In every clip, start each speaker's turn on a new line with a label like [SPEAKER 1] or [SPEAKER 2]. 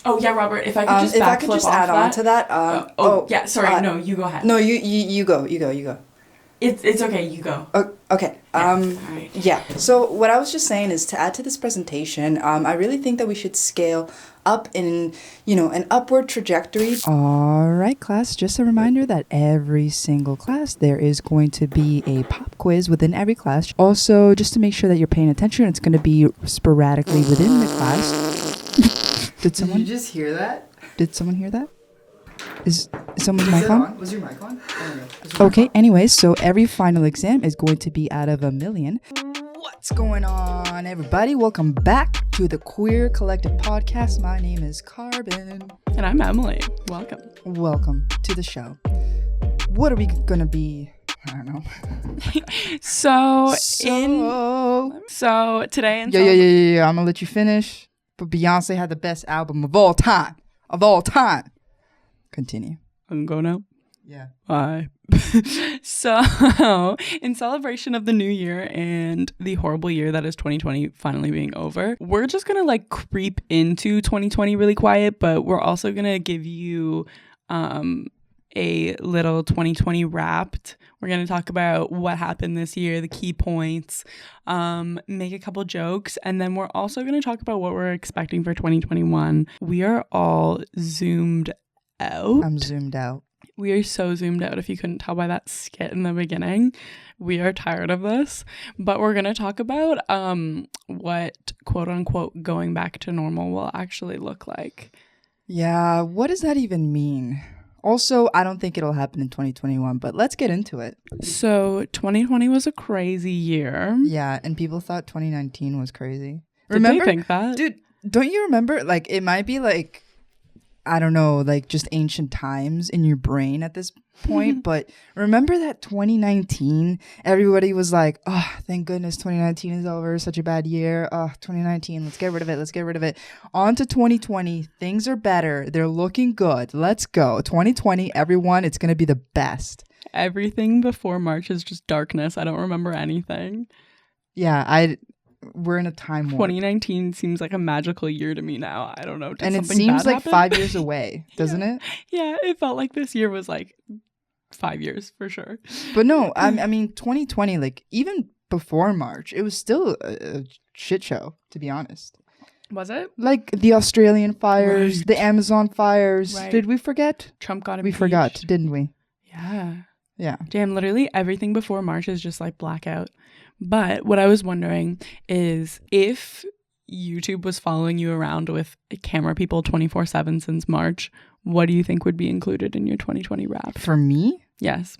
[SPEAKER 1] Oh yeah, Robert. If I could just
[SPEAKER 2] add on to that.
[SPEAKER 1] Yeah. Sorry. No, you go ahead.
[SPEAKER 2] No, you go.
[SPEAKER 1] It's okay. You go.
[SPEAKER 2] Okay.
[SPEAKER 1] Yeah. All right.
[SPEAKER 2] Yeah. So what I was just saying is to add to this presentation, I really think that we should scale up in, an upward trajectory. All right, class. Just a reminder that every single class there is going to be a pop quiz within every class. Also, just to make sure that you're paying attention, it's going to be sporadically within the class. Did you just hear that? Did someone hear that? Is someone's mic on? Was your mic on? Okay, anyways, so every final exam is going to be out of 1,000,000. What's going on, everybody? Welcome back to the Queer Collective Podcast. My name is Karbon.
[SPEAKER 1] And I'm Emily. Welcome.
[SPEAKER 2] Welcome to the show. What are we going to be? I don't know.
[SPEAKER 1] So today in
[SPEAKER 2] Yeah. I'm going to let you finish. But Beyonce had the best album of all time. Continue.
[SPEAKER 1] I can go now?
[SPEAKER 2] Yeah.
[SPEAKER 1] Bye. So, in celebration of the new year and the horrible year that is 2020 finally being over, we're just going to creep into 2020 really quiet, but we're also going to give you a little 2020 wrapped. We're going to talk about what happened this year, the key points, make a couple jokes, and then we're also going to talk about what we're expecting for 2021. We are all zoomed out.
[SPEAKER 2] I'm zoomed out.
[SPEAKER 1] We are so zoomed out, if you couldn't tell by that skit in the beginning. We are tired of this, but we're going to talk about what quote unquote going back to normal will actually look like.
[SPEAKER 2] Yeah, what does that even mean? Also, I don't think it'll happen in 2021, but let's get into it.
[SPEAKER 1] So 2020 was a crazy year.
[SPEAKER 2] Yeah, and people thought 2019 was crazy.
[SPEAKER 1] Did they think that?
[SPEAKER 2] Dude, don't you remember? It might be I don't know, just ancient times in your brain at this point. But remember that 2019, everybody was like, oh, thank goodness 2019 is over. Such a bad year. Oh, 2019, let's get rid of it. On to 2020. Things are better. They're looking good. Let's go. 2020, everyone, it's going to be the best.
[SPEAKER 1] Everything before March is just darkness. I don't remember anything.
[SPEAKER 2] Yeah, we're in a time warp.
[SPEAKER 1] 2019 seems like a magical year to me now. I don't know.
[SPEAKER 2] And it seems like 5 years away, doesn't it?
[SPEAKER 1] Yeah, it felt like this year was 5 years for sure.
[SPEAKER 2] But no, I mean, 2020, even before March, it was still a shit show, to be honest.
[SPEAKER 1] Was it?
[SPEAKER 2] The Australian fires,
[SPEAKER 1] right.
[SPEAKER 2] The Amazon fires.
[SPEAKER 1] Right.
[SPEAKER 2] Did we forget?
[SPEAKER 1] Trump got
[SPEAKER 2] We
[SPEAKER 1] impeached.
[SPEAKER 2] forgot, didn't we?
[SPEAKER 1] Yeah.
[SPEAKER 2] Yeah.
[SPEAKER 1] Damn, literally everything before March is just blackout. But what I was wondering is if YouTube was following you around with camera people 24/7 since March, what do you think would be included in your 2020 wrap?
[SPEAKER 2] For me?
[SPEAKER 1] Yes.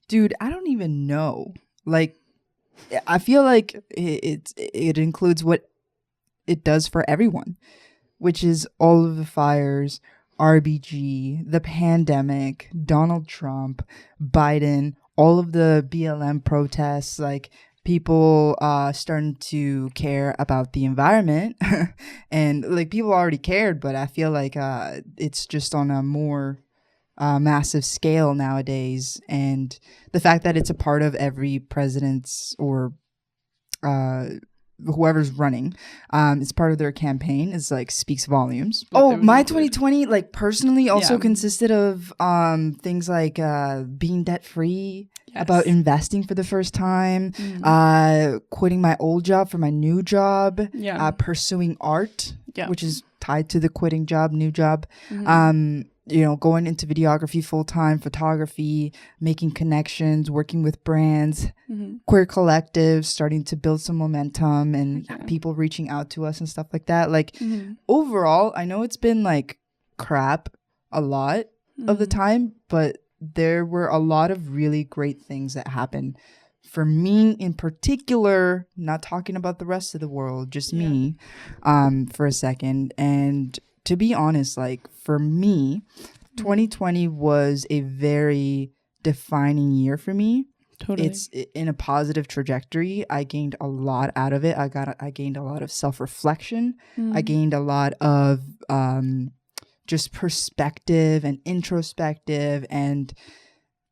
[SPEAKER 2] Dude, I don't even know. I feel like it includes what it does for everyone, which is all of the fires, RBG, the pandemic, Donald Trump, Biden, all of the BLM protests, people starting to care about the environment. And people already cared, but I feel like it's just on a more massive scale nowadays. And the fact that it's a part of every president's or whoever's running, it's part of their campaign, is speaks volumes. My 2020 personally also consisted of things being debt free. Yes. About investing for the first time, quitting my old job for my new job, pursuing art, which is tied to the quitting job, new job, going into videography full-time, photography, making connections, working with brands, queer collectives, starting to build some momentum, and people reaching out to us and stuff like that. Overall, I know it's been crap a lot of the time, but there were a lot of really great things that happened. For me in particular, not talking about the rest of the world, just me for a second. And to be honest, for me, 2020 was a very defining year for me.
[SPEAKER 1] Totally.
[SPEAKER 2] It's in a positive trajectory. I gained a lot out of it. I gained a lot of self-reflection. I gained a lot of just perspective and introspective, and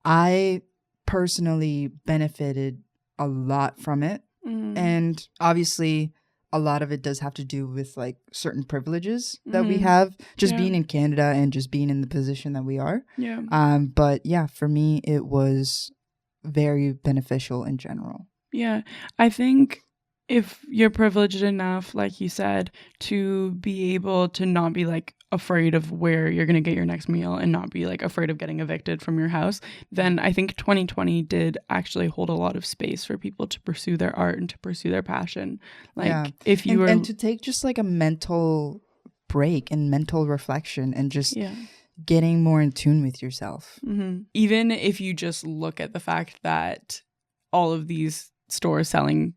[SPEAKER 2] I personally benefited a lot from it. And obviously a lot of it does have to do with like certain privileges that we have just being in Canada and just being in the position that we are.
[SPEAKER 1] Yeah.
[SPEAKER 2] But yeah, for me, it was very beneficial in general.
[SPEAKER 1] Yeah. I think if you're privileged enough, like you said, to be able to not be like afraid of where you're going to get your next meal and not be like afraid of getting evicted from your house, then I think 2020 did actually hold a lot of space for people to pursue their art and to pursue their passion. Like if you were...
[SPEAKER 2] And to take just like a mental break and mental reflection and just getting more in tune with yourself.
[SPEAKER 1] Even if you just look at the fact that all of these stores selling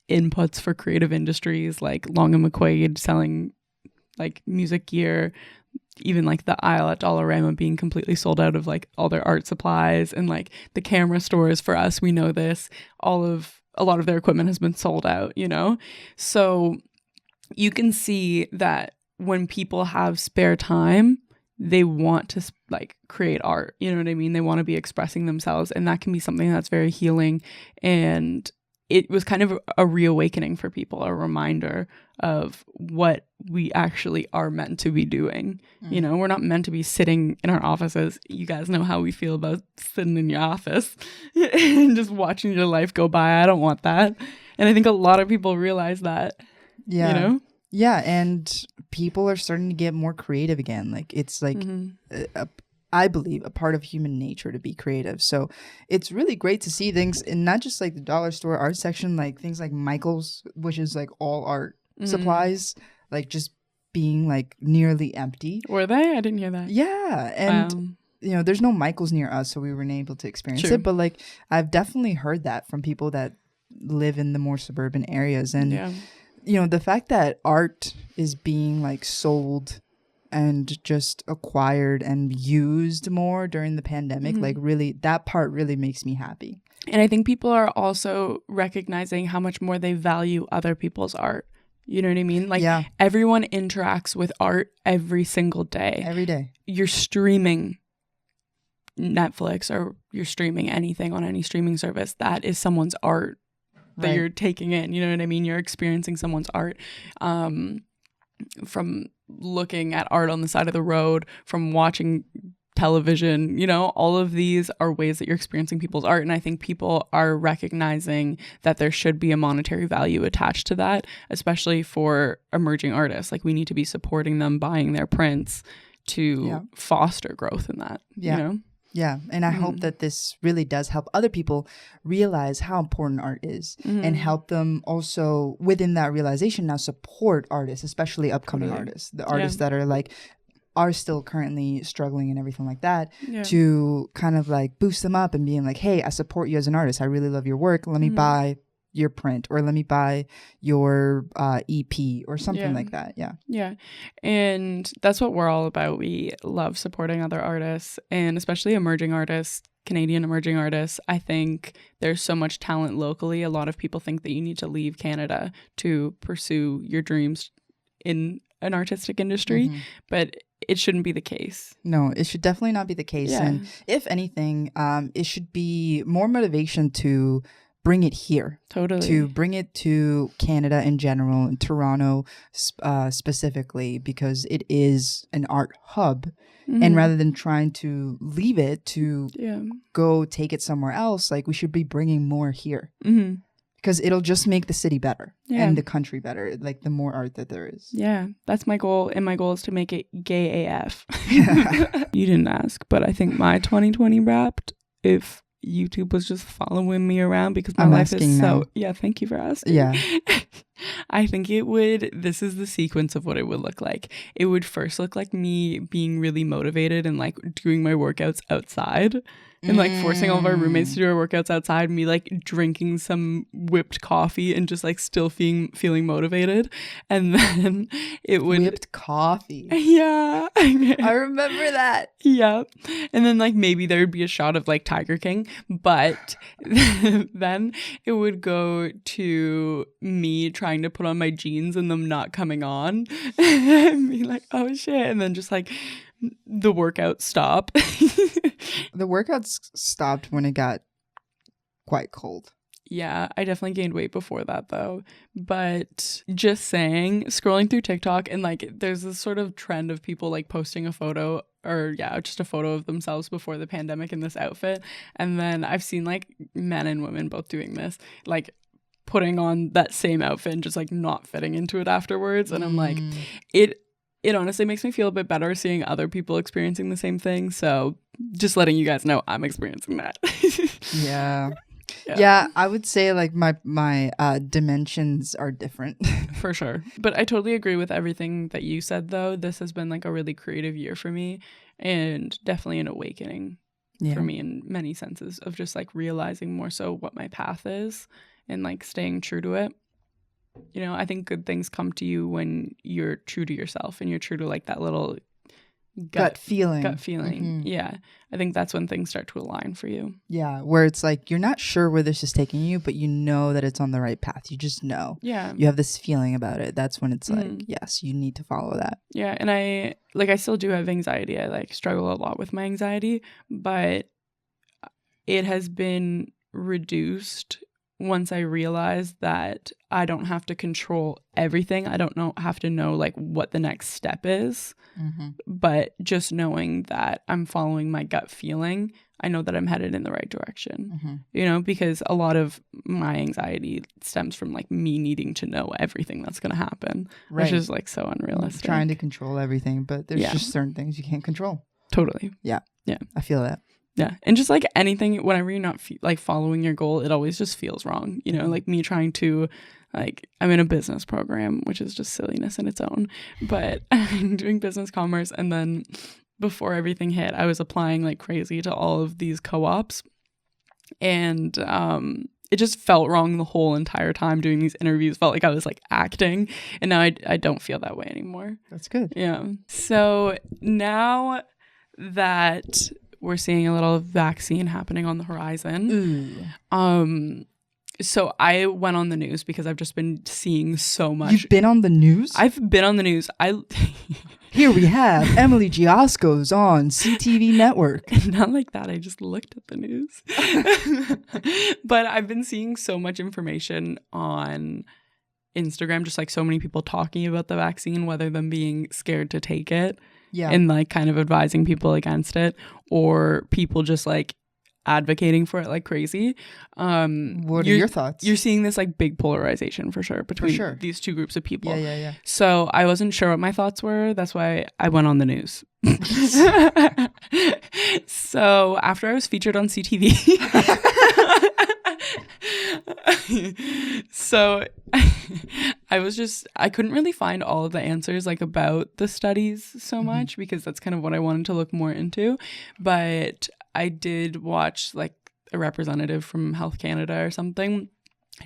[SPEAKER 1] inputs for creative industries, like Long and McQuaid selling like music gear, even like the aisle at Dollarama being completely sold out of like all their art supplies, and like the camera stores for us, we know this, a lot of their equipment has been sold out, you know? So you can see that when people have spare time, they want to like create art, you know what I mean? They want to be expressing themselves, and that can be something that's very healing. And it was kind of a reawakening for people, a reminder of what we actually are meant to be doing. You know, we're not meant to be sitting in our offices. You guys know how we feel about sitting in your office and just watching your life go by. I don't want that. And I think a lot of people realize that, you know?
[SPEAKER 2] Yeah, and people are starting to get more creative again. Like it's like I believe a part of human nature to be creative. So it's really great to see things in not just like the dollar store art section, like things like Michael's, which is like all art supplies, like just being like nearly empty.
[SPEAKER 1] Were they? I didn't hear that.
[SPEAKER 2] Yeah. And you know, there's no Michael's near us, so we weren't able to experience it. But like I've definitely heard that from people that live in the more suburban areas. And you know, the fact that art is being like sold and just acquired and used more during the pandemic, like really, that part really makes me happy.
[SPEAKER 1] And I think people are also recognizing how much more they value other people's art. You know what I mean? Like everyone interacts with art every single day.
[SPEAKER 2] Every day.
[SPEAKER 1] You're streaming Netflix or you're streaming anything on any streaming service. That is someone's art that you're taking in. You know what I mean? You're experiencing someone's art. From looking at art on the side of the road, from watching television, you know, all of these are ways that you're experiencing people's art. And I think people are recognizing that there should be a monetary value attached to that, especially for emerging artists. Like we need to be supporting them, buying their prints to foster growth in that, you know?
[SPEAKER 2] Yeah, and I hope that this really does help other people realize how important art is and help them also within that realization now support artists, especially upcoming artists, the artists that are like are still currently struggling and everything like that, to kind of like boost them up and being like, hey, I support you as an artist. I really love your work. Let me buy your print, or let me buy your EP or something like that. Yeah.
[SPEAKER 1] And that's what we're all about. We love supporting other artists, and especially emerging artists, Canadian emerging artists. I think there's so much talent locally. A lot of people think that you need to leave Canada to pursue your dreams in an artistic industry, but it shouldn't be the case.
[SPEAKER 2] No, it should definitely not be the case. And if anything, it should be more motivation to bring it here.
[SPEAKER 1] Totally.
[SPEAKER 2] To bring it to Canada in general, and Toronto specifically, because it is an art hub. And rather than trying to leave it to go take it somewhere else, like we should be bringing more here. Because it'll just make the city better and the country better, like the more art that there is.
[SPEAKER 1] Yeah, that's my goal. And my goal is to make it gay AF. You didn't ask, but I think my 2020 wrapped if YouTube was just following me around, because my life is so... Yeah, thank you for asking.
[SPEAKER 2] Yeah.
[SPEAKER 1] I think it would... This is the sequence of what it would look like. It would first look like me being really motivated and like doing my workouts outside. And like forcing all of our roommates to do our workouts outside, me like drinking some whipped coffee and just like still feeling motivated. And then it would...
[SPEAKER 2] Whipped coffee.
[SPEAKER 1] Yeah.
[SPEAKER 2] I remember that.
[SPEAKER 1] Yeah. And then like maybe there would be a shot of like Tiger King, but then it would go to me trying to put on my jeans and them not coming on and be like, oh shit. And then just like the workouts stop.
[SPEAKER 2] The workouts stopped when it got quite cold.
[SPEAKER 1] Yeah, I definitely gained weight before that though. But just saying, scrolling through TikTok and like there's this sort of trend of people like posting a photo or just a photo of themselves before the pandemic in this outfit. And then I've seen like men and women both doing this, like putting on that same outfit and just like not fitting into it afterwards. And I'm like, it honestly makes me feel a bit better seeing other people experiencing the same thing. So just letting you guys know I'm experiencing that.
[SPEAKER 2] Yeah, I would say like my dimensions are different.
[SPEAKER 1] For sure. But I totally agree with everything that you said, though. This has been like a really creative year for me and definitely an awakening for me in many senses of just like realizing more so what my path is and like staying true to it. You know, I think good things come to you when you're true to yourself and you're true to like that little gut feeling. Mm-hmm. Yeah. I think that's when things start to align for you.
[SPEAKER 2] Yeah. Where it's like, you're not sure where this is taking you, but you know that it's on the right path. You just know.
[SPEAKER 1] Yeah.
[SPEAKER 2] You have this feeling about it. That's when it's like, yes, you need to follow that.
[SPEAKER 1] Yeah. And I still do have anxiety. I like struggle a lot with my anxiety, but it has been reduced once I realized that I don't have to control everything. I don't have to know like what the next step is, but just knowing that I'm following my gut feeling, I know that I'm headed in the right direction, you know, because a lot of my anxiety stems from like me needing to know everything that's going to happen, which is like so unrealistic.
[SPEAKER 2] Trying to control everything, but there's just certain things you can't control.
[SPEAKER 1] Totally.
[SPEAKER 2] Yeah.
[SPEAKER 1] Yeah.
[SPEAKER 2] I feel that.
[SPEAKER 1] Yeah. And just like anything, whenever you're not like following your goal, it always just feels wrong. You know, like me trying to like, I'm in a business program, which is just silliness in its own, but I'm doing business commerce. And then before everything hit, I was applying like crazy to all of these co-ops. And it just felt wrong the whole entire time doing these interviews. Felt like I was like acting. And now I don't feel that way anymore.
[SPEAKER 2] That's good.
[SPEAKER 1] Yeah. So now that we're seeing a little vaccine happening on the horizon. So I went on the news because I've just been seeing so much.
[SPEAKER 2] You've been on the news?
[SPEAKER 1] I've been on the news.
[SPEAKER 2] Here we have Emily Giosco's on CTV Network.
[SPEAKER 1] Not like that. I just looked at the news. But I've been seeing so much information on Instagram, just like so many people talking about the vaccine, whether them being scared to take it. Yeah. And like kind of advising people against it, or people just like advocating for it like crazy.
[SPEAKER 2] What are your thoughts?
[SPEAKER 1] You're seeing this like big polarization for sure between these two groups of people.
[SPEAKER 2] Yeah.
[SPEAKER 1] So I wasn't sure what my thoughts were. That's why I went on the news. So after I was featured on CTV, so I couldn't really find all of the answers like about the studies so much because that's kind of what I wanted to look more into. But I did watch like a representative from Health Canada or something.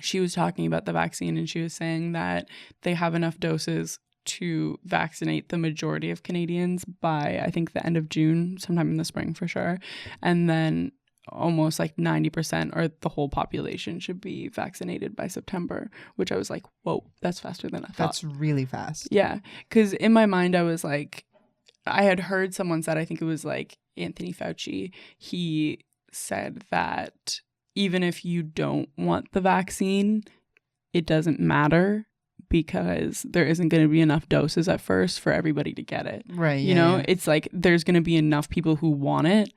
[SPEAKER 1] She was talking about the vaccine and she was saying that they have enough doses to vaccinate the majority of Canadians by, I think, the end of June, sometime in the spring for sure. And then almost like 90% or the whole population should be vaccinated by September, which I was like, whoa, that's faster than I thought.
[SPEAKER 2] That's really fast.
[SPEAKER 1] Yeah. Because in my mind, I was like, I had heard someone said, I think it was like Anthony Fauci, he said that even if you don't want the vaccine, it doesn't matter because there isn't going to be enough doses at first for everybody to get it.
[SPEAKER 2] Right.
[SPEAKER 1] You know, it's like there's going to be enough people who want it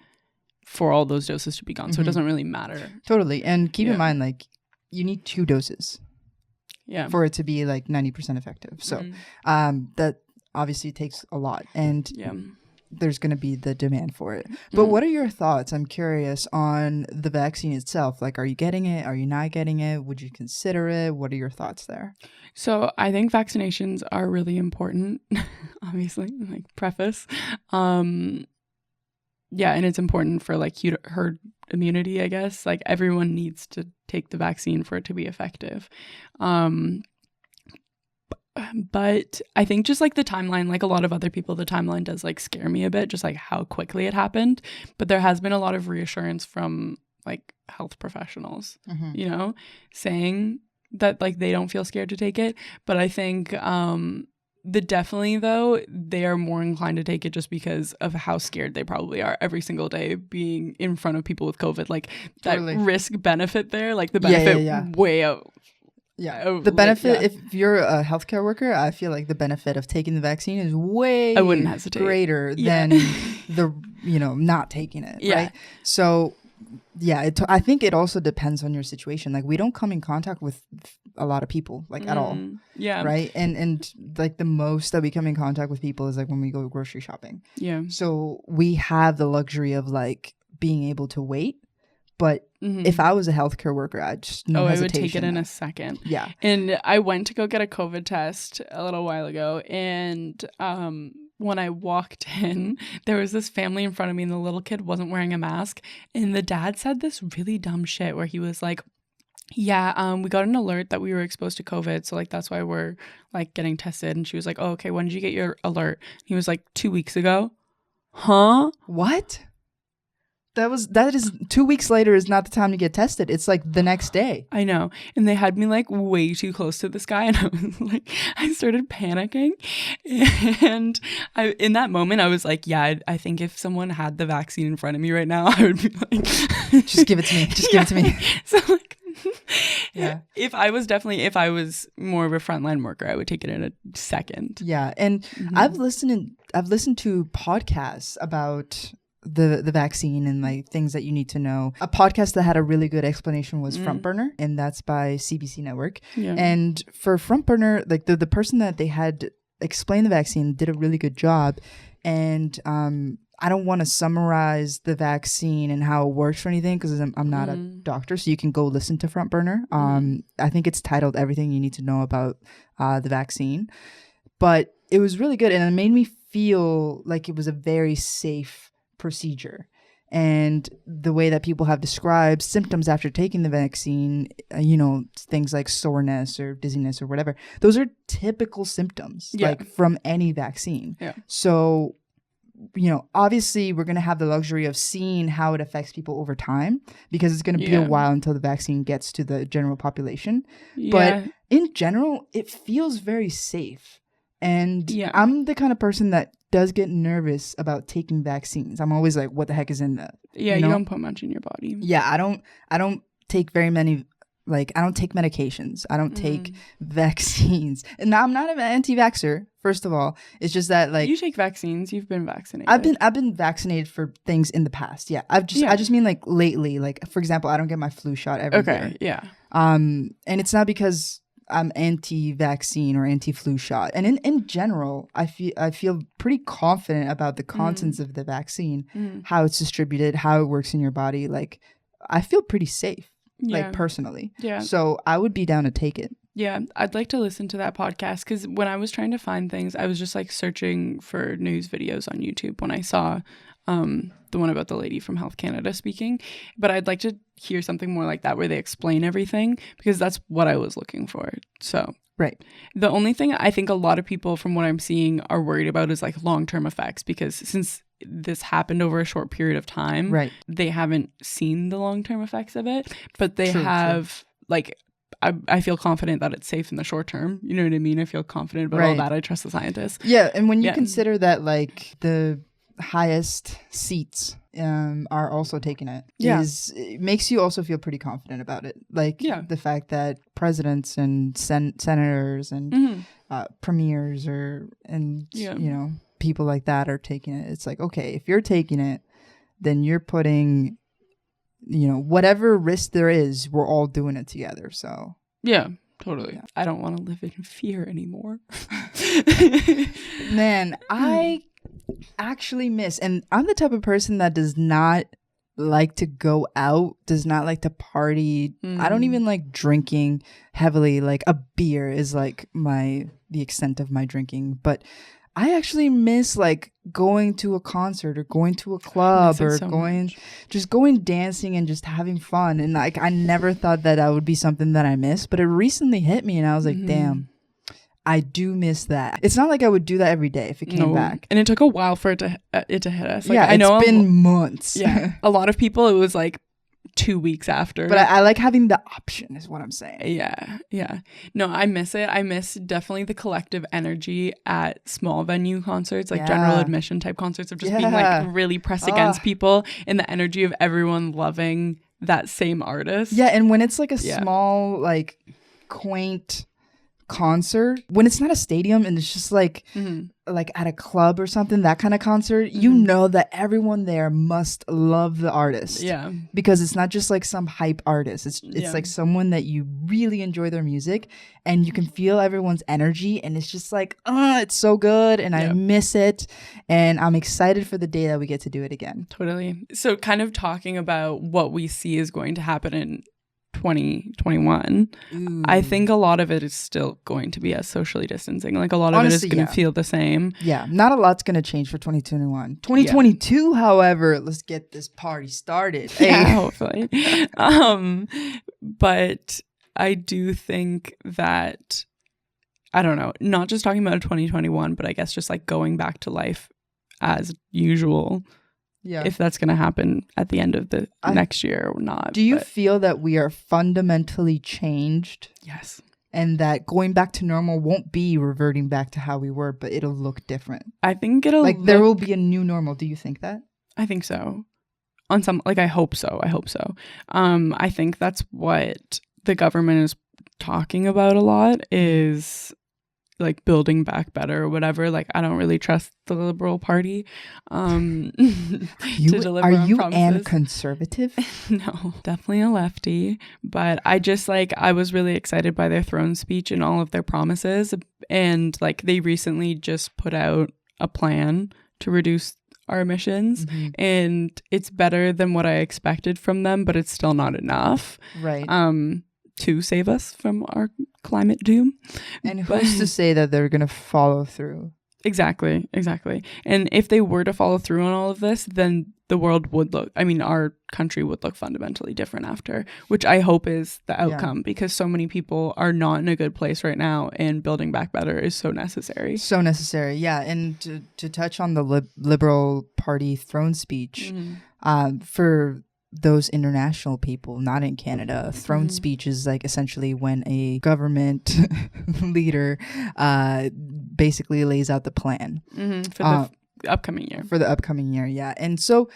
[SPEAKER 1] for all those doses to be gone. So it doesn't really matter.
[SPEAKER 2] Totally. And keep in mind, like, you need 2 doses for it to be like 90% effective. So that obviously takes a lot. And there's going to be the demand for it. But what are your thoughts? I'm curious on the vaccine itself. Like, are you getting it? Are you not getting it? Would you consider it? What are your thoughts there?
[SPEAKER 1] So I think vaccinations are really important, obviously, like preface. Yeah, and it's important for like herd immunity, I guess. Like everyone needs to take the vaccine for it to be effective. But I think just like the timeline, like a lot of other people, the timeline does like scare me a bit, just like how quickly it happened. But there has been a lot of reassurance from like health professionals, you know, saying that like they don't feel scared to take it. But I think definitely though, they are more inclined to take it just because of how scared they probably are every single day being in front of people with COVID. Like that risk benefit there, like the benefit way out.
[SPEAKER 2] Yeah, the benefit, if you're a healthcare worker, I feel like the benefit of taking the vaccine is way
[SPEAKER 1] I wouldn't hesitate.
[SPEAKER 2] Greater than the, not taking it, right? So, I think it also depends on your situation. Like, we don't come in contact with a lot of people, like, at all.
[SPEAKER 1] Yeah.
[SPEAKER 2] Right? And like, the most that we come in contact with people is, like, when we go grocery shopping.
[SPEAKER 1] Yeah.
[SPEAKER 2] So, we have the luxury of, like, being able to wait. But if I was a healthcare worker, I'd just no hesitation.
[SPEAKER 1] I would take it in a second.
[SPEAKER 2] Yeah.
[SPEAKER 1] And I went to go get a COVID test a little while ago. And when I walked in, there was this family in front of me and the little kid wasn't wearing a mask. And the dad said this really dumb shit where he was like, yeah, we got an alert that we were exposed to COVID. So, like, that's why we're, like, getting tested. And she was like, oh, okay, when did you get your alert? He was like, 2 weeks ago. Huh?
[SPEAKER 2] What? That is 2 weeks later is not the time to get tested. It's like the next day.
[SPEAKER 1] I know. And they had me like way too close to this guy. And I was like, I started panicking. And in that moment, I was like, yeah, I think if someone had the vaccine in front of me right now, I would be like,
[SPEAKER 2] just give it to me. Just give it to me.
[SPEAKER 1] So like, if I was more of a frontline worker, I would take it in a second.
[SPEAKER 2] Yeah. And I've listened to podcasts about the vaccine and like things that you need to know. A podcast that had a really good explanation was Front Burner, and that's by CBC Network. Yeah. And for Front Burner, like the person that they had explain the vaccine did a really good job. And I don't want to summarize the vaccine and how it works or anything because I'm not a doctor, so you can go listen to Front Burner. I think it's titled Everything You Need to Know About the Vaccine. But it was really good, and it made me feel like it was a very safe procedure. And the way that people have described symptoms after taking the vaccine, things like soreness or dizziness or whatever, those are typical symptoms like from any vaccine. Yeah. So, obviously we're going to have the luxury of seeing how it affects people over time because it's going to be a while until the vaccine gets to the general population. Yeah. But in general, it feels very safe. And I'm the kind of person that does get nervous about taking vaccines. I'm always like, what the heck is in that?
[SPEAKER 1] Yeah, you don't put much in your body.
[SPEAKER 2] Yeah, I don't take very many, like, I don't take medications. I don't take vaccines. And I'm not an anti-vaxxer, first of all. It's just that, like,
[SPEAKER 1] you take vaccines. You've been vaccinated.
[SPEAKER 2] I've been vaccinated for things in the past. Yeah. I just mean like lately. Like, for example, I don't get my flu shot every year.
[SPEAKER 1] Okay, yeah.
[SPEAKER 2] And it's not because I'm anti-vaccine or anti-flu shot. And in general, I feel pretty confident about the contents of the vaccine, how it's distributed, how it works in your body. Like, I feel pretty safe, like, personally. Yeah. So I would be down to take it.
[SPEAKER 1] Yeah, I'd like to listen to that podcast because when I was trying to find things, I was just like searching for news videos on YouTube when I saw the one about the lady from Health Canada speaking. But I'd like to hear something more like that where they explain everything because that's what I was looking for. So
[SPEAKER 2] right.
[SPEAKER 1] The only thing I think a lot of people from what I'm seeing are worried about is like long-term effects because since this happened over a short period of time, right, they haven't seen the long-term effects of it, but they have like I feel confident that it's safe in the short term. You know what I mean? I feel confident about all that. I trust the scientists.
[SPEAKER 2] Yeah. And when you consider that like the highest seats are also taking it, it makes you also feel pretty confident about it. Like the fact that presidents and senators and premiers people like that are taking it. It's like, okay, if you're taking it, then you're putting, whatever risk there is, we're all doing it together. So
[SPEAKER 1] yeah, totally. Yeah. I don't want to live in fear anymore.
[SPEAKER 2] Man, I actually miss, and I'm the type of person that does not like to go out, does not like to party. I don't even like drinking heavily. Like a beer is like the extent of my drinking, but I actually miss like going to a concert or going to a club or going dancing and just having fun. And like, I never thought that would be something that I miss, but it recently hit me and I was like, damn, I do miss that. It's not like I would do that every day if it came back.
[SPEAKER 1] And it took a while for it to hit us. Like,
[SPEAKER 2] yeah, it's been months.
[SPEAKER 1] Yeah. A lot of people, it was like 2 weeks after.
[SPEAKER 2] But I like having the option is what I'm saying.
[SPEAKER 1] Yeah. No, I miss it. I miss definitely the collective energy at small venue concerts, like general admission type concerts, of just being like really pressed against people, and the energy of everyone loving that same artist.
[SPEAKER 2] Yeah, and when it's like a small, like quaint concert, when it's not a stadium and it's just like at a club or something, that kind of concert, you know that everyone there must love the artist.
[SPEAKER 1] Yeah,
[SPEAKER 2] because it's not just like some hype artist. It's like someone that you really enjoy their music, and you can feel everyone's energy, and it's just like, it's so good, and I miss it, and I'm excited for the day that we get to do it again.
[SPEAKER 1] Totally. So kind of talking about what we see is going to happen in 2021. I think a lot of it is still going to be as socially distancing. Like a lot of it is going to feel the same.
[SPEAKER 2] Yeah, not a lot's going to change for 2021. 2022, however, let's get this party started.
[SPEAKER 1] Yeah, hopefully. But I do think that, I don't know, not just talking about 2021, but I guess just like going back to life as usual. Yeah. If that's going to happen at the end of the next year or not.
[SPEAKER 2] Do you feel that we are fundamentally changed?
[SPEAKER 1] Yes.
[SPEAKER 2] And that going back to normal won't be reverting back to how we were, but it'll look different?
[SPEAKER 1] I think it'll
[SPEAKER 2] there will be a new normal. Do you think that?
[SPEAKER 1] I think so. On some, like, I hope so. I think that's what the government is talking about a lot, is like building back better or whatever. Like, I don't really trust the Liberal Party to deliver
[SPEAKER 2] are
[SPEAKER 1] on
[SPEAKER 2] you
[SPEAKER 1] promises.
[SPEAKER 2] And conservative?
[SPEAKER 1] No, definitely a lefty. But I just I was really excited by their throne speech and all of their promises. And like they recently just put out a plan to reduce our emissions, and it's better than what I expected from them, but it's still not enough.
[SPEAKER 2] Right.
[SPEAKER 1] To save us from our climate doom.
[SPEAKER 2] And who's to say that they're going to follow through?
[SPEAKER 1] Exactly. And if they were to follow through on all of this, then the world would our country would look fundamentally different after, which I hope is the outcome, because so many people are not in a good place right now, and building back better is so necessary. So necessary,
[SPEAKER 2] yeah. And to touch on the Liberal Party throne speech, for those international people not in Canada, throne speech is like essentially when a government leader basically lays out the plan
[SPEAKER 1] for the upcoming year.
[SPEAKER 2] Yeah. And so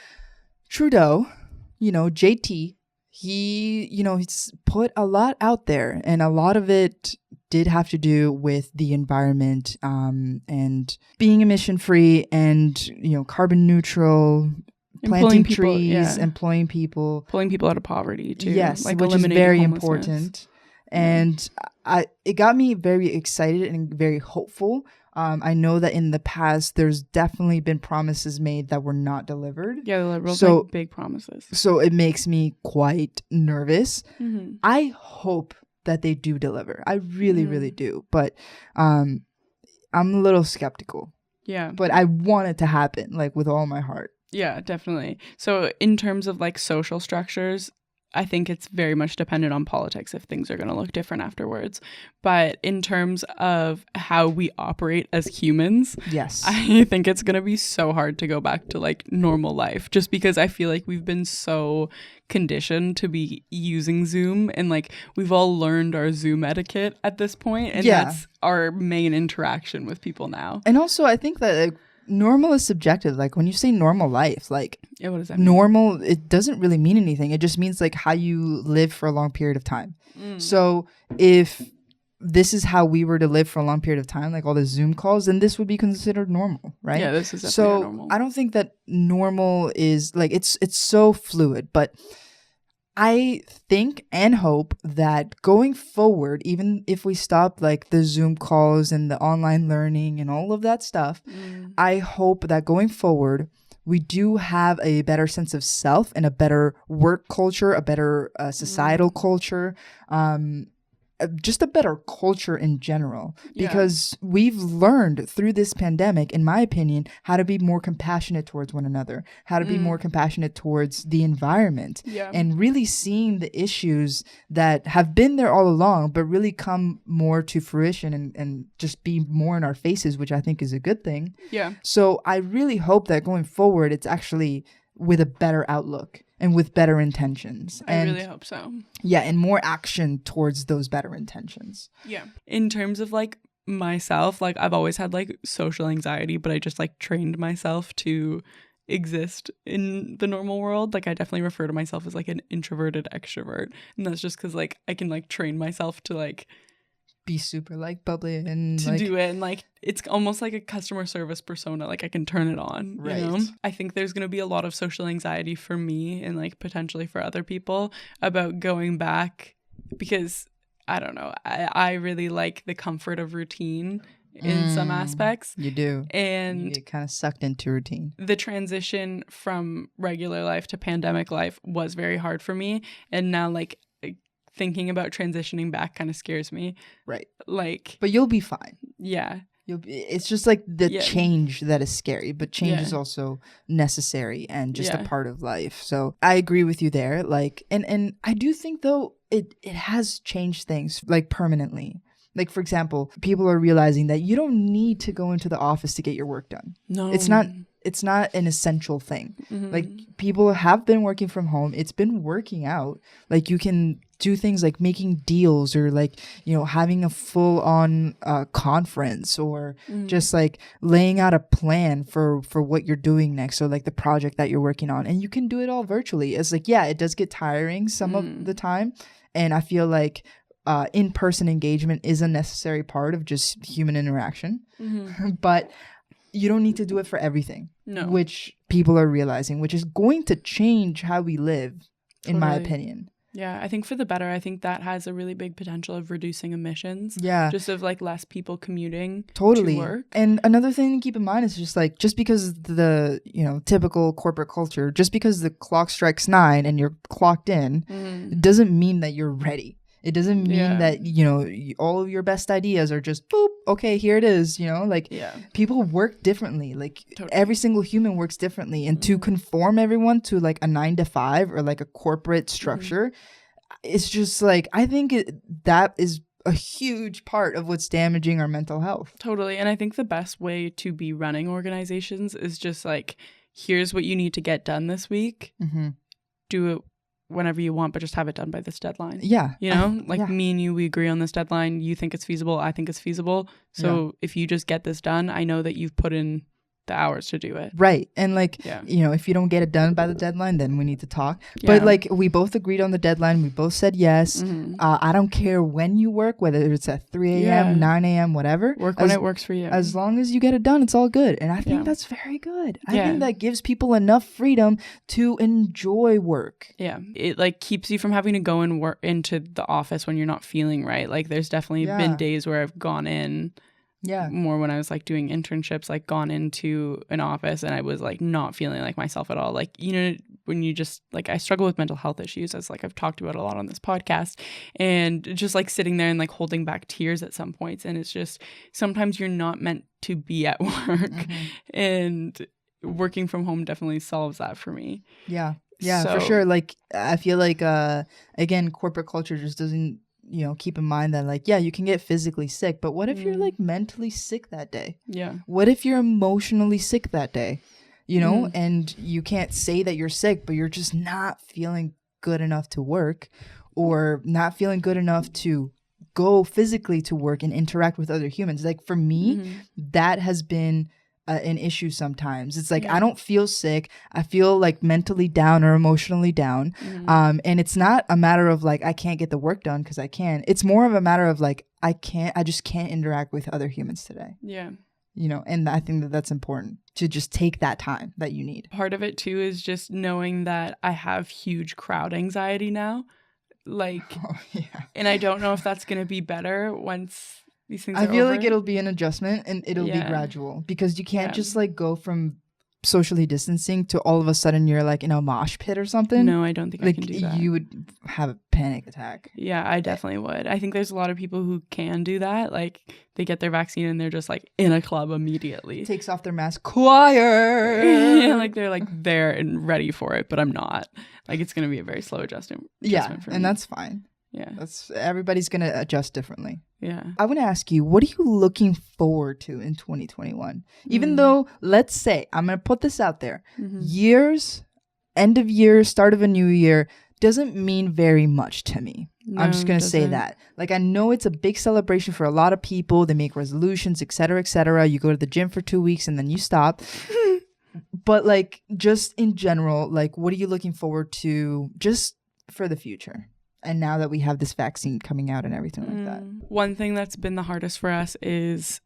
[SPEAKER 2] Trudeau, JT, he's put a lot out there, and a lot of it did have to do with the environment, and being emission free, and carbon neutral, planting trees, employing people,
[SPEAKER 1] pulling people out of poverty too.
[SPEAKER 2] Yes, like which is very important. And it got me very excited and very hopeful. I know that in the past, there's definitely been promises made that were not delivered.
[SPEAKER 1] Yeah, the Liberals make big promises.
[SPEAKER 2] So it makes me quite nervous. I hope that they do deliver. I really, really do. But I'm a little skeptical.
[SPEAKER 1] Yeah.
[SPEAKER 2] But I want it to happen, like with all my heart.
[SPEAKER 1] Yeah, definitely. So in terms of like social structures, I think it's very much dependent on politics if things are going to look different afterwards. But in terms of how we operate as humans,
[SPEAKER 2] yes,
[SPEAKER 1] I think it's going to be so hard to go back to like normal life, just because I feel like we've been so conditioned to be using Zoom, and like we've all learned our Zoom etiquette at this point, and that's our main interaction with people now.
[SPEAKER 2] And also I think that normal is subjective. Like when you say normal life, like
[SPEAKER 1] what does that mean?
[SPEAKER 2] Normal, it doesn't really mean anything. It just means like how you live for a long period of time. So if this is how we were to live for a long period of time, like all the Zoom calls, then this would be considered normal, right?
[SPEAKER 1] Yeah, this is definitely normal.
[SPEAKER 2] I don't think that normal is like, it's so fluid, but I think and hope that going forward, even if we stop like the Zoom calls and the online learning and all of that stuff, I hope that going forward, we do have a better sense of self and a better work culture, a better societal culture, just a better culture in general, because we've learned through this pandemic, in my opinion, how to be more compassionate towards one another, how to be more compassionate towards the environment, and really seeing the issues that have been there all along, but really come more to fruition and just be more in our faces, which I think is a good thing.
[SPEAKER 1] Yeah.
[SPEAKER 2] So I really hope that going forward, it's actually with a better outlook. and with better intentions.
[SPEAKER 1] I really hope so.
[SPEAKER 2] Yeah, and more action towards those better intentions.
[SPEAKER 1] Yeah. In terms of like myself, like I've always had like social anxiety, but I just like trained myself to exist in the normal world. Like I definitely refer to myself as like an introverted extrovert, and that's just because like I can like train myself to like
[SPEAKER 2] be super like bubbly and
[SPEAKER 1] to
[SPEAKER 2] like,
[SPEAKER 1] do it, and like it's almost like a customer service persona. Like I can turn it on,
[SPEAKER 2] right.
[SPEAKER 1] You know? I think there's going to be a lot of social anxiety for me and like potentially for other people about going back, because I don't know, I really like the comfort of routine in some aspects.
[SPEAKER 2] You do.
[SPEAKER 1] And
[SPEAKER 2] you get kind of sucked into routine.
[SPEAKER 1] The transition from regular life to pandemic life was very hard for me, and now like thinking about transitioning back kind of scares me.
[SPEAKER 2] Right.
[SPEAKER 1] Like,
[SPEAKER 2] but you'll be fine.
[SPEAKER 1] Yeah.
[SPEAKER 2] It's just like the change that is scary, but change is also necessary and just a part of life. So I agree with you there. Like, and I do think though it has changed things like permanently. Like, for example, people are realizing that you don't need to go into the office to get your work done. No. It's not an essential thing. Mm-hmm. Like, people have been working from home. It's been working out. Like, you can do things like making deals or like, you know, having a full on conference or just like laying out a plan for what you're doing next, or like the project that you're working on. And you can do it all virtually. It's like, yeah, it does get tiring some of the time. And I feel like in-person engagement is a necessary part of just human interaction. Mm-hmm. But you don't need to do it for everything. No. Which people are realizing, which is going to change how we live, in my opinion.
[SPEAKER 1] Yeah, I think for the better. I think that has a really big potential of reducing emissions.
[SPEAKER 2] Yeah.
[SPEAKER 1] Just of like less people commuting
[SPEAKER 2] to
[SPEAKER 1] work.
[SPEAKER 2] And another thing to keep in mind is just like, just because the, you know, typical corporate culture, just because the clock strikes 9 and you're clocked in, it doesn't mean that you're ready. It doesn't mean that, you know, all of your best ideas are just, boop, okay, here it is, you know? Like, people work differently. Like, every single human works differently. And to conform everyone to, like, a 9 to 5 or, like, a corporate structure, it's just, like, I think that is a huge part of what's damaging our mental health.
[SPEAKER 1] Totally. And I think the best way to be running organizations is just, like, here's what you need to get done this week. Mm-hmm. Do it whenever you want, but just have it done by this deadline.
[SPEAKER 2] Yeah.
[SPEAKER 1] You know, me and you, we agree on this deadline. You think it's feasible. I think it's feasible. So if you just get this done, I know that you've put in the hours to do it.
[SPEAKER 2] Right. And like, you know, if you don't get it done by the deadline, then we need to talk. But like, we both agreed on the deadline. We both said yes. Mm-hmm. I don't care when you work, whether it's at 3 a.m., 9 a.m., whatever.
[SPEAKER 1] Work when it works for you.
[SPEAKER 2] As long as you get it done, it's all good. And I think that's very good. I think that gives people enough freedom to enjoy work.
[SPEAKER 1] Yeah. It like keeps you from having to go and work into the office when you're not feeling right. Like, there's definitely been days where I've gone in more when I was like doing internships, like gone into an office and I was like not feeling like myself at all. Like, you know, when you just like, I struggle with mental health issues, as like I've talked about a lot on this podcast, and just like sitting there and like holding back tears at some points. And it's just, sometimes you're not meant to be at work, and working from home definitely solves that for me.
[SPEAKER 2] Yeah, for sure. Like, I feel like, again, corporate culture just doesn't, you know, keep in mind that like, you can get physically sick, but what if you're like mentally sick that day? Yeah. What if you're emotionally sick that day? You know, and you can't say that you're sick, but you're just not feeling good enough to work, or not feeling good enough to go physically to work and interact with other humans. Like, for me, that has been an issue sometimes. It's like, I don't feel sick. I feel like mentally down or emotionally down. And it's not a matter of like, I can't get the work done because I can. It's more of a matter of like, I just can't interact with other humans today. Yeah. You know, and I think that that's important, to just take that time that you need.
[SPEAKER 1] Part of it too is just knowing that I have huge crowd anxiety now. Like, and I don't know if that's going to be better once these things are over.
[SPEAKER 2] I feel like it'll be an adjustment, and it'll be gradual, because you can't just like go from socially distancing to all of a sudden you're like in a mosh pit or something.
[SPEAKER 1] No, I don't think
[SPEAKER 2] like,
[SPEAKER 1] I can do that.
[SPEAKER 2] You would have a panic attack.
[SPEAKER 1] Yeah, I definitely would. I think there's a lot of people who can do that. Like, they get their vaccine and they're just like in a club immediately.
[SPEAKER 2] Takes off their mask. Choir.
[SPEAKER 1] Like, they're like there and ready for it, but I'm not. Like, it's going to be a very slow adjustment for me.
[SPEAKER 2] And that's fine.
[SPEAKER 1] Yeah.
[SPEAKER 2] Everybody's going to adjust differently.
[SPEAKER 1] Yeah.
[SPEAKER 2] I want to ask you, what are you looking forward to in 2021? Even though, let's say, I'm going to put this out there, years end of year, start of a new year doesn't mean very much to me.
[SPEAKER 1] No,
[SPEAKER 2] I'm just going to say that. Like, I know it's a big celebration for a lot of people. They make resolutions, etc., etc. You go to the gym for 2 weeks and then you stop. But like, just in general, like, what are you looking forward to just for the future? And now that we have this vaccine coming out and everything like that.
[SPEAKER 1] One thing that's been the hardest for us is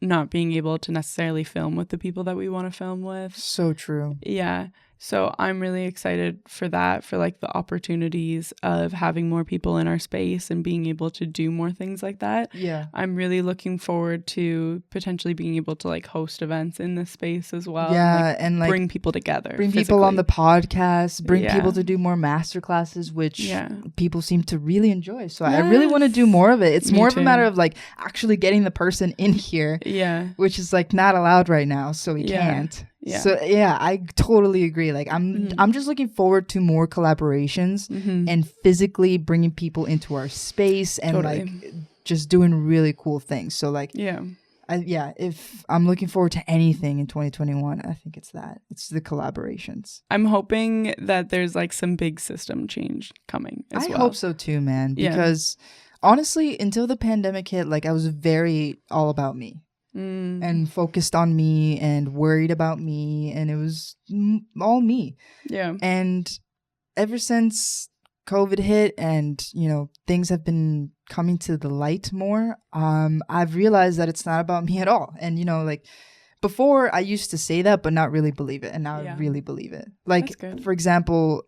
[SPEAKER 1] not being able to necessarily film with the people that we want to film with.
[SPEAKER 2] So true.
[SPEAKER 1] Yeah. So I'm really excited for that, for like the opportunities of having more people in our space and being able to do more things like that.
[SPEAKER 2] Yeah.
[SPEAKER 1] I'm really looking forward to potentially being able to like host events in this space as well.
[SPEAKER 2] Yeah. And like
[SPEAKER 1] bring people together.
[SPEAKER 2] Bring people on the podcast, bring people to do more master classes, which people seem to really enjoy. So I really want to do more of it. It's more of a matter of like actually getting the person in here.
[SPEAKER 1] Yeah.
[SPEAKER 2] Which is like not allowed right now. So we can't. Yeah. So yeah, I totally agree. Like I'm just looking forward to more collaborations and physically bringing people into our space and like just doing really cool things. So like if I'm looking forward to anything in 2021, I think it's that. It's the collaborations.
[SPEAKER 1] I'm hoping that there's like some big system change coming as well.
[SPEAKER 2] I hope so too, man. Because honestly, until the pandemic hit, like I was very all about me. And focused on me and worried about me, and it was all me. Yeah. And ever since COVID hit and, you know, things have been coming to the light more, I've realized that it's not about me at all. And, you know, like before I used to say that but not really believe it, and now I really believe it. Like, for example,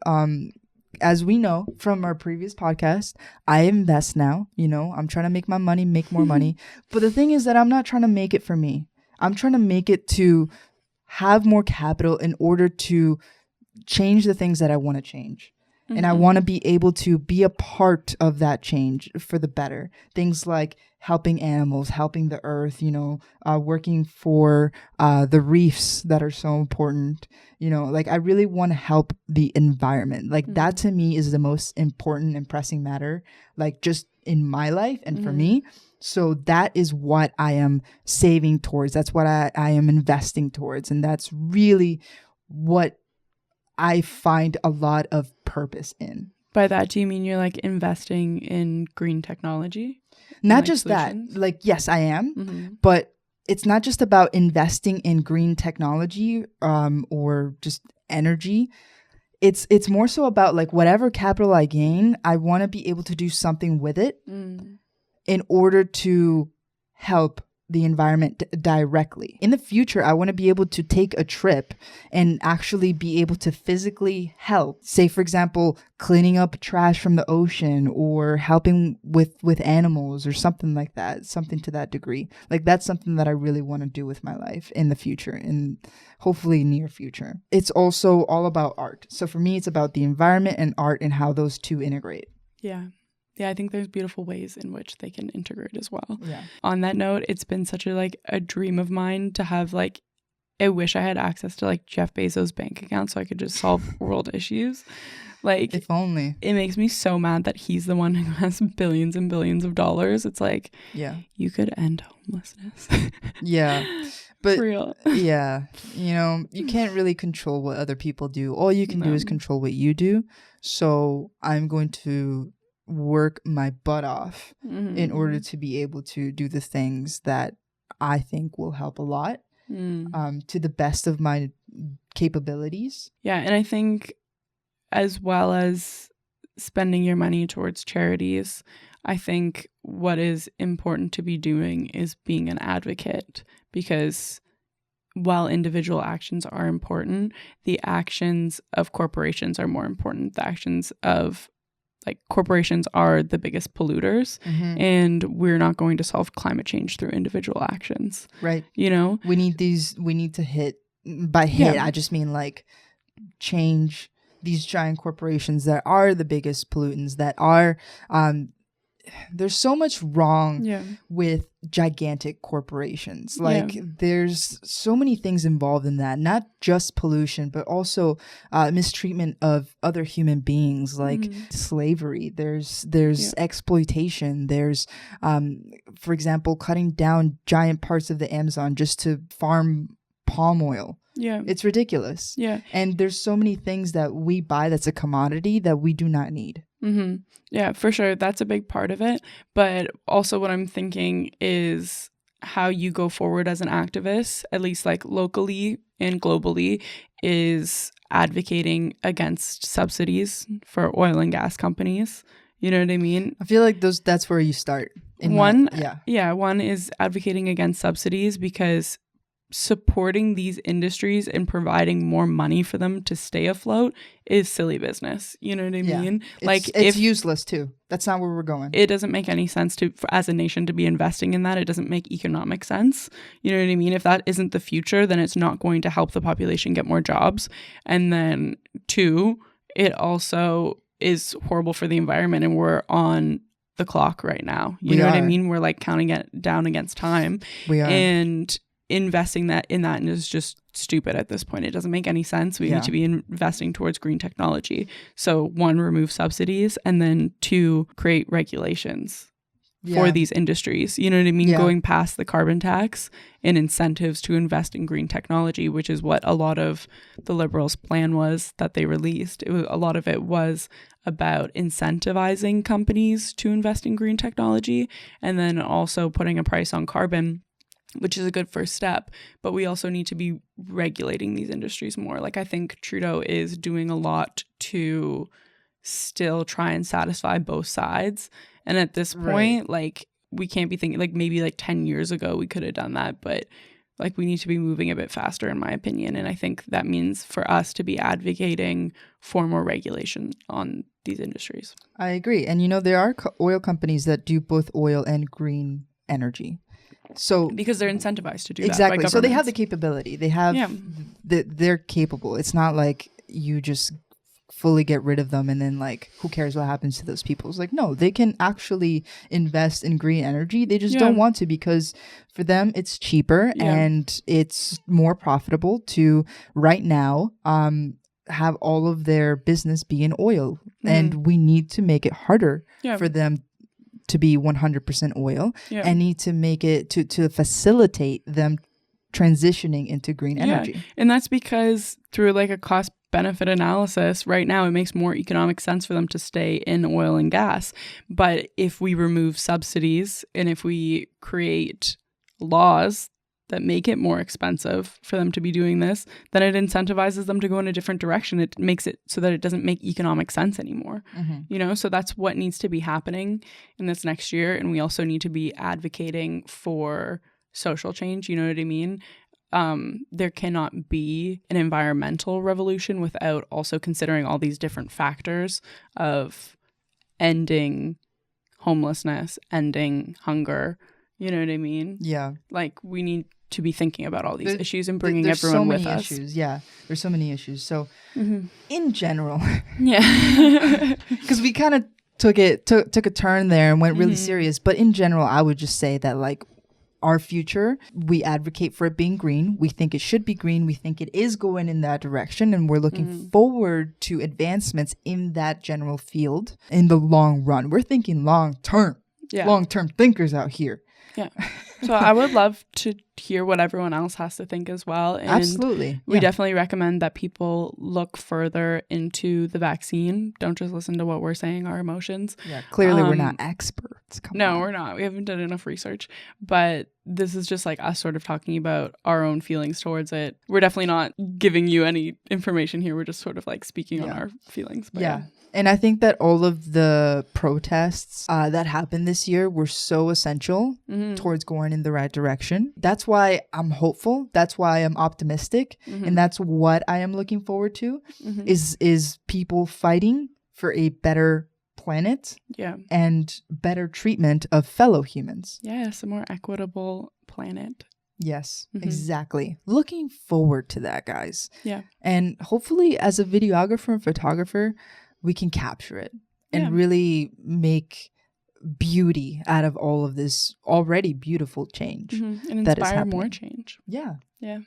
[SPEAKER 2] as we know from our previous podcast, I invest now. You know, I'm trying to make my money, make more money. But the thing is that I'm not trying to make it for me. I'm trying to make it to have more capital in order to change the things that I want to change. And I want to be able to be a part of that change for the better. Things like helping animals, helping the earth, you know, working for the reefs that are so important. You know, like I really want to help the environment. Like that to me is the most important and pressing matter, like just in my life and for me. So that is what I am saving towards. That's what I am investing towards. And that's really what I find a lot of purpose in.
[SPEAKER 1] By that, do you mean you're like investing in green technology?
[SPEAKER 2] Not like just solutions? That. Like, yes, I am. But it's not just about investing in green technology or just energy. It's more so about like whatever capital I gain, I want to be able to do something with it in order to help the environment directly. In the future, I want to be able to take a trip and actually be able to physically help. Say, for example, cleaning up trash from the ocean or helping with animals or something like that, something to that degree. Like that's something that I really want to do with my life in the future and hopefully near future. It's also all about art. So for me, it's about the environment and art and how those two integrate.
[SPEAKER 1] Yeah. Yeah, I think there's beautiful ways in which they can integrate as well. Yeah. On that note, it's been such a dream of mine to have like, I wish I had access to like Jeff Bezos' bank account so I could just solve world issues. Like,
[SPEAKER 2] if only.
[SPEAKER 1] It makes me so mad that he's the one who has billions and billions of dollars. It's like, you could end homelessness.
[SPEAKER 2] Yeah. But
[SPEAKER 1] for real.
[SPEAKER 2] Yeah, you know, you can't really control what other people do. All you can do is control what you do. So I'm going to work my butt off in order to be able to do the things that I think will help a lot to the best of my capabilities.
[SPEAKER 1] Yeah, and I think as well as spending your money towards charities, I think what is important to be doing is being an advocate, because while individual actions are important, the actions of corporations are more important. The actions of like corporations are the biggest polluters, and we're not going to solve climate change through individual actions. Right. You know,
[SPEAKER 2] we need to hit, by hit, I just mean like change these giant corporations that are the biggest pollutants, that are, there's so much wrong with gigantic corporations. Like there's so many things involved in that, not just pollution, but also mistreatment of other human beings, like slavery. There's exploitation. There's, for example, cutting down giant parts of the Amazon just to farm palm oil.
[SPEAKER 1] Yeah.
[SPEAKER 2] It's ridiculous.
[SPEAKER 1] Yeah.
[SPEAKER 2] And there's so many things that we buy that's a commodity that we do not need.
[SPEAKER 1] Mm-hmm. Yeah, for sure. That's a big part of it. But also what I'm thinking is how you go forward as an activist, at least like locally and globally, is advocating against subsidies for oil and gas companies. You know what I mean?
[SPEAKER 2] I feel like that's where you start.
[SPEAKER 1] One is advocating against subsidies, because supporting these industries and providing more money for them to stay afloat is silly business. You know what I mean?
[SPEAKER 2] It's useless too. That's not where we're going.
[SPEAKER 1] It doesn't make any sense as a nation to be investing in that. It doesn't make economic sense. You know what I mean? If that isn't the future, then it's not going to help the population get more jobs. And then 2, it also is horrible for the environment, and we're on the clock right now. You know what I mean? We're like counting it down against time.
[SPEAKER 2] We are.
[SPEAKER 1] And investing in that is just stupid at this point. It doesn't make any sense. We need to be investing towards green technology. So 1, remove subsidies, and then 2, create regulations for these industries. You know what I mean? Going past the carbon tax and incentives to invest in green technology, which is what a lot of the Liberals' plan was that they released. A lot of it was about incentivizing companies to invest in green technology, and then also putting a price on carbon, which is a good first step. But we also need to be regulating these industries more. Like, I think Trudeau is doing a lot to still try and satisfy both sides. And at this point, like, we can't be thinking, like, maybe like 10 years ago we could have done that, but like, we need to be moving a bit faster, in my opinion. And I think that means for us to be advocating for more regulation on these industries.
[SPEAKER 2] I agree. And, you know, there are oil companies that do both oil and green energy. So
[SPEAKER 1] because they're incentivized to do
[SPEAKER 2] exactly.
[SPEAKER 1] that by
[SPEAKER 2] so they have the capability. They have they're capable. It's not like you just fully get rid of them and then, like, who cares what happens to those people? It's like, no, they can actually invest in green energy. They just don't want to, because for them it's cheaper and it's more profitable to right now have all of their business be in oil. And we need to make it harder for them to be 100% oil, and need to make it to facilitate them transitioning into green energy.
[SPEAKER 1] And that's because through like a cost benefit analysis right now, it makes more economic sense for them to stay in oil and gas. But if we remove subsidies and if we create laws that make it more expensive for them to be doing this, then it incentivizes them to go in a different direction. It makes it so that it doesn't make economic sense anymore. You know, so that's what needs to be happening in this next year. And we also need to be advocating for social change. You know what I mean? There cannot be an environmental revolution without also considering all these different factors of ending homelessness, ending hunger. You know what I mean?
[SPEAKER 2] Yeah.
[SPEAKER 1] Like, we need to be thinking about all these issues and bringing everyone with us.
[SPEAKER 2] Issues. Yeah, there's so many issues. So in general, because we kind of took a turn there and went really serious. But in general, I would just say that, like, our future, we advocate for it being green. We think it should be green. We think it is going in that direction, and we're looking forward to advancements in that general field in the long run. We're thinking long term thinkers out here.
[SPEAKER 1] Yeah. So I would love to hear what everyone else has to think as well. And
[SPEAKER 2] absolutely.
[SPEAKER 1] We definitely recommend that people look further into the vaccine. Don't just listen to what we're saying, our emotions.
[SPEAKER 2] Yeah, clearly we're not experts.
[SPEAKER 1] We're not. We haven't done enough research. But this is just like us sort of talking about our own feelings towards it. We're definitely not giving you any information here. We're just sort of like speaking on our feelings. But
[SPEAKER 2] yeah. And I think that all of the protests that happened this year were so essential towards going in the right direction. That's why I'm hopeful. That's why I'm optimistic. And that's what I am looking forward to is people fighting for a better planet and better treatment of fellow humans.
[SPEAKER 1] Yes, a more equitable planet.
[SPEAKER 2] Yes, exactly. Looking forward to that, guys.
[SPEAKER 1] Yeah.
[SPEAKER 2] And hopefully, as a videographer and photographer, we can capture it and really make beauty out of all of this already beautiful change.
[SPEAKER 1] And inspire more change.
[SPEAKER 2] Yeah.
[SPEAKER 1] Yeah.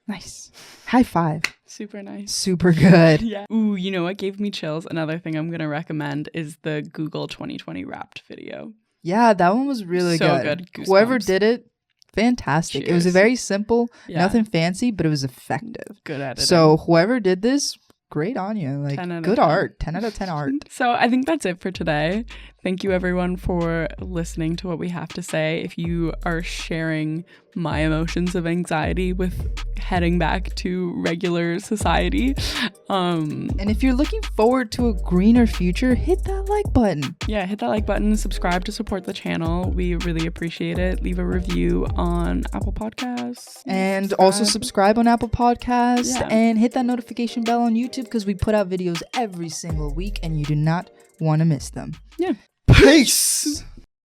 [SPEAKER 2] Nice. High five.
[SPEAKER 1] Super nice.
[SPEAKER 2] Super good.
[SPEAKER 1] Yeah. Ooh, you know what gave me chills? Another thing I'm going to recommend is the Google 2020 Wrapped video.
[SPEAKER 2] Yeah, that one was really good.
[SPEAKER 1] Goosebumps.
[SPEAKER 2] Whoever did it, fantastic.
[SPEAKER 1] Cheers.
[SPEAKER 2] It was a very simple, nothing fancy, but it was effective.
[SPEAKER 1] Good editing.
[SPEAKER 2] So whoever did this, great on you. Like, good art. 10 out of 10 art.
[SPEAKER 1] So I think that's it for today. Thank you everyone for listening to what we have to say. If you are sharing my emotions of anxiety with heading back to regular society.
[SPEAKER 2] And if you're looking forward to a greener future, hit that like button.
[SPEAKER 1] Yeah, hit that like button. Subscribe to support the channel. We really appreciate it. Leave a review on Apple Podcasts.
[SPEAKER 2] And also subscribe on Apple Podcasts. Yeah. And hit that notification bell on YouTube because we put out videos every single week and you do not want to miss them.
[SPEAKER 1] Yeah.
[SPEAKER 2] Peace!